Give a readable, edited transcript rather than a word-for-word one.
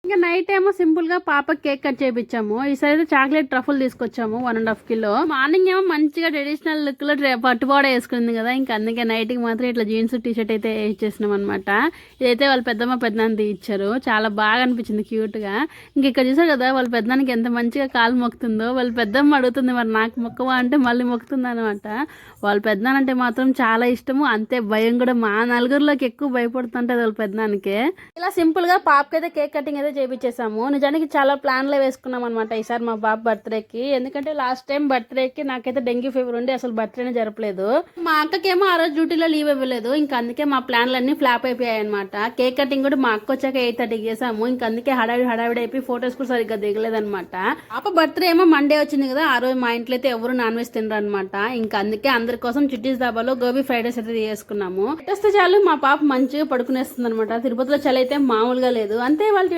ఇంకా నైట్ ఏమో సింపుల్ గా పాపకి కేక్ కట్ చేయించాము. ఈసారి అయితే చాక్లెట్ ట్రఫుల్ తీసుకొచ్చాము 1.5 కిలో. మార్నింగ్ ఏమో మంచిగా ట్రెడిషనల్ లుక్ లో పట్టుపాడ వేసుకుంది కదా, ఇంకా అందుకే నైట్ కి మాత్రం ఇట్లా జీన్స్ టీ షర్ట్ అయితే ఇచ్చేసినాం అనమాట. ఇదైతే వాళ్ళ పెద్దమ్మ పెద్దనాన్న ఇచ్చారు. చాలా బాగా అనిపించింది క్యూట్ గా. ఇంక ఇక్కడ చూసారు కదా వాళ్ళ పెద్దనానికి ఎంత మంచిగా కాలు మొక్కుతుందో. వాళ్ళ పెద్దమ్మ అడుగుతుంది మరి నాకు మొక్కవా అంటే మళ్ళీ మొక్కుతుంది అనమాట. వాళ్ళ పెద్దనానంటే మాత్రం చాలా ఇష్టము, అంతే భయం కూడా. మా నలుగురిలోకి ఎక్కువ భయపడుతుంటది వాళ్ళ పెద్దనానికే. ఇలా సింపుల్ గా పాపకైతే కేక్ కటింగ్ అయితే చేపించేసాము. నిజానికి చాలా ప్లాన్లే వేసుకున్నాం అనమాట ఈసారి మా బాబు బర్త్డేకి. ఎందుకంటే లాస్ట్ టైం బర్త్డేకి నాకైతే డెంగ్యూ ఫీవర్ ఉండి అసలు బర్త్డేనే జరపలేదు. మా అక్కకేమో ఆ రోజు డ్యూటీలో లీవ్ ఇవ్వలేదు. ఇంకా అందుకే మా ప్లాన్లన్నీ ఫ్లాప్ అయిపోయాయి అనమాట. కేక్ కటింగ్ కూడా మా అక్క వచ్చాక 8:30కి చేసాము. ఇంకా అందుకే హడావిడి అయిపోయి ఫొటోస్ కూడా సరిగ్గా దిగలేదనమాట. పాప బర్త్డే ఏమో మండే వచ్చింది కదా, ఆ రోజు మా ఇంట్లో అయితే ఎవరు నాన్ వెజ్ తినరు అనమాట. ఇంకా అందుకే అందరి కోసం చిట్టీస్ దాబాలో గోబీ ఫ్రైడ్ రైస్ అయితే చేసుకున్నాము. వస్తే చాలు మా పాప మంచిగా పడుకునేస్తుంది అనమాట. తిరుపతిలో చలి అయితే మామూలుగా లేదు. అంతే వాళ్ళ